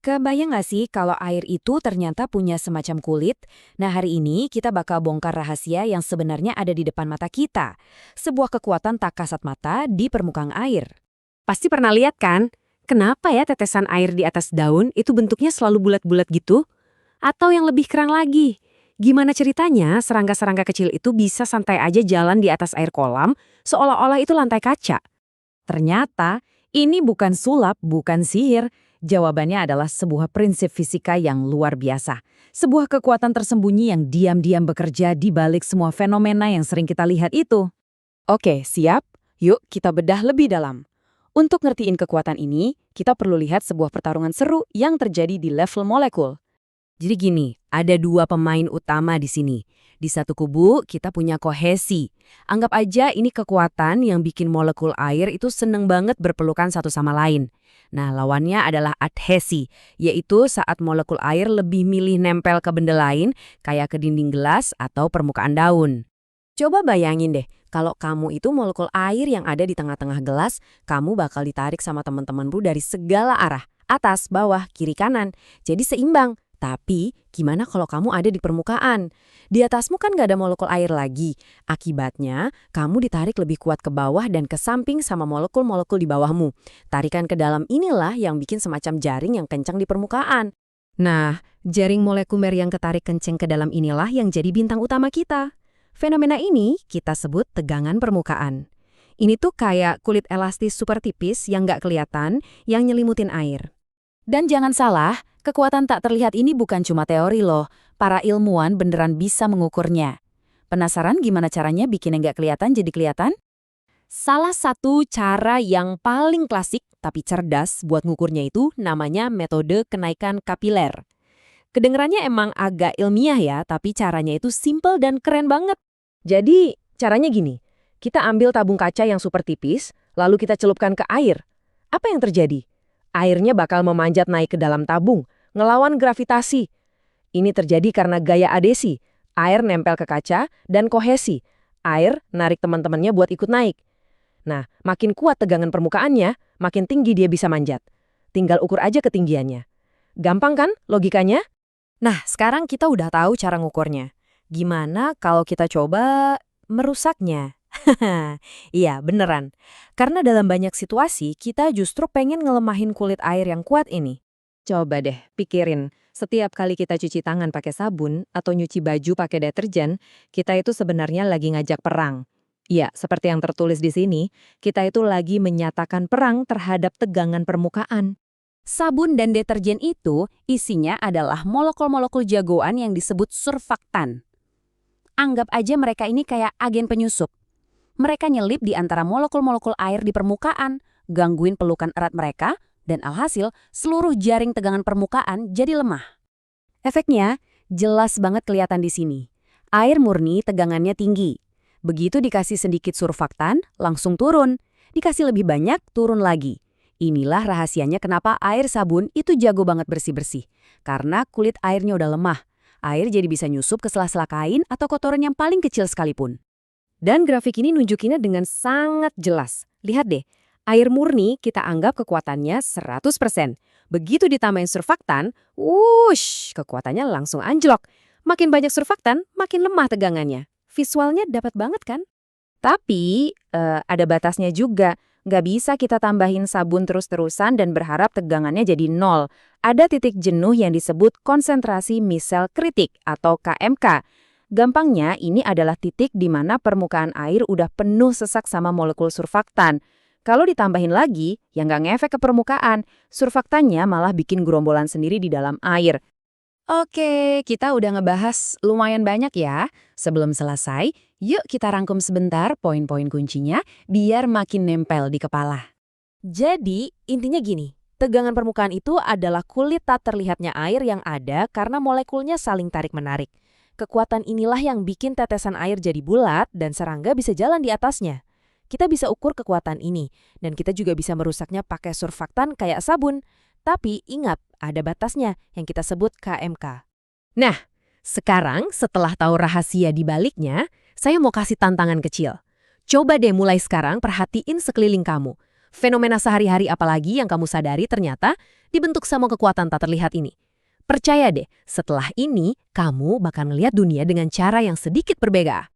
Kebayang nggak sih kalau air itu ternyata punya semacam kulit? Nah, hari ini kita bakal bongkar rahasia yang sebenarnya ada di depan mata kita. Sebuah kekuatan tak kasat mata di permukaan air. Pasti pernah lihat kan? Kenapa ya tetesan air di atas daun itu bentuknya selalu bulat-bulat gitu? Atau yang lebih keren lagi, gimana ceritanya serangga-serangga kecil itu bisa santai aja jalan di atas air kolam seolah-olah itu lantai kaca? Ternyata, ini bukan sulap, bukan sihir. Jawabannya adalah sebuah prinsip fisika yang luar biasa. Sebuah kekuatan tersembunyi yang diam-diam bekerja di balik semua fenomena yang sering kita lihat itu. Oke, siap? Yuk kita bedah lebih dalam. Untuk ngertiin kekuatan ini, kita perlu lihat sebuah pertarungan seru yang terjadi di level molekul. Jadi gini, ada dua pemain utama di sini. Di satu kubu, kita punya kohesi. Anggap aja ini kekuatan yang bikin molekul air itu seneng banget berpelukan satu sama lain. Nah, lawannya adalah adhesi, yaitu saat molekul air lebih milih nempel ke benda lain, kayak ke dinding gelas atau permukaan daun. Coba bayangin deh, kalau kamu itu molekul air yang ada di tengah-tengah gelas, kamu bakal ditarik sama teman-temanmu dari segala arah. Atas, bawah, kiri, kanan. Jadi seimbang. Tapi, gimana kalau kamu ada di permukaan? Di atasmu kan nggak ada molekul air lagi. Akibatnya, kamu ditarik lebih kuat ke bawah dan ke samping sama molekul-molekul di bawahmu. Tarikan ke dalam inilah yang bikin semacam jaring yang kencang di permukaan. Nah, jaring molekuler yang ketarik kencang ke dalam inilah yang jadi bintang utama kita. Fenomena ini kita sebut tegangan permukaan. Ini tuh kayak kulit elastis super tipis yang nggak kelihatan, yang nyelimutin air. Dan jangan salah, kekuatan tak terlihat ini bukan cuma teori loh. Para ilmuwan beneran bisa mengukurnya. Penasaran gimana caranya bikin yang nggak kelihatan jadi kelihatan? Salah satu cara yang paling klasik tapi cerdas buat ngukurnya itu namanya metode kenaikan kapiler. Kedengerannya emang agak ilmiah ya, tapi caranya itu simple dan keren banget. Jadi, caranya gini. Kita ambil tabung kaca yang super tipis, lalu kita celupkan ke air. Apa yang terjadi? Airnya bakal memanjat naik ke dalam tabung, ngelawan gravitasi. Ini terjadi karena gaya adhesi. Air nempel ke kaca dan kohesi. Air narik teman-temannya buat ikut naik. Nah, makin kuat tegangan permukaannya, makin tinggi dia bisa manjat. Tinggal ukur aja ketinggiannya. Gampang kan logikanya? Nah, sekarang kita udah tahu cara ngukurnya. Gimana kalau kita coba merusaknya? Iya, beneran. Karena dalam banyak situasi, kita justru pengen ngelemahin kulit air yang kuat ini. Coba deh, pikirin. Setiap kali kita cuci tangan pakai sabun atau nyuci baju pakai deterjen, kita itu sebenarnya lagi ngajak perang. Iya, seperti yang tertulis di sini, kita itu lagi menyatakan perang terhadap tegangan permukaan. Sabun dan deterjen itu isinya adalah molekul-molekul jagoan yang disebut surfaktan. Anggap aja mereka ini kayak agen penyusup. Mereka nyelip di antara molekul-molekul air di permukaan, gangguin pelukan erat mereka, dan alhasil seluruh jaring tegangan permukaan jadi lemah. Efeknya jelas banget kelihatan di sini. Air murni tegangannya tinggi. Begitu dikasih sedikit surfaktan, langsung turun. Dikasih lebih banyak, turun lagi. Inilah rahasianya kenapa air sabun itu jago banget bersih-bersih. Karena kulit airnya udah lemah. Air jadi bisa nyusup ke sela-sela kain atau kotoran yang paling kecil sekalipun. Dan grafik ini nunjukinnya dengan sangat jelas. Lihat deh, air murni kita anggap kekuatannya 100%. Begitu ditambahin surfaktan, wush, kekuatannya langsung anjlok. Makin banyak surfaktan, makin lemah tegangannya. Visualnya dapat banget kan? Tapi, ada batasnya juga. Nggak bisa kita tambahin sabun terus-terusan dan berharap tegangannya jadi nol. Ada titik jenuh yang disebut konsentrasi misel kritik atau KMK. Gampangnya, ini adalah titik di mana permukaan air udah penuh sesak sama molekul surfaktan. Kalau ditambahin lagi, ya nggak ngefek ke permukaan. Surfaktannya malah bikin gerombolan sendiri di dalam air. Oke, kita udah ngebahas lumayan banyak ya. Sebelum selesai, yuk kita rangkum sebentar poin-poin kuncinya biar makin nempel di kepala. Jadi, intinya gini. Tegangan permukaan itu adalah kulit tak terlihatnya air yang ada karena molekulnya saling tarik-menarik. Kekuatan inilah yang bikin tetesan air jadi bulat dan serangga bisa jalan di atasnya. Kita bisa ukur kekuatan ini, dan kita juga bisa merusaknya pakai surfaktan kayak sabun. Tapi ingat, ada batasnya yang kita sebut KMK. Nah, sekarang setelah tahu rahasia di baliknya, saya mau kasih tantangan kecil. Coba deh mulai sekarang perhatiin sekeliling kamu. Fenomena sehari-hari apalagi yang kamu sadari ternyata dibentuk sama kekuatan tak terlihat ini. Percaya deh, setelah ini kamu bakal ngelihat dunia dengan cara yang sedikit berbeda.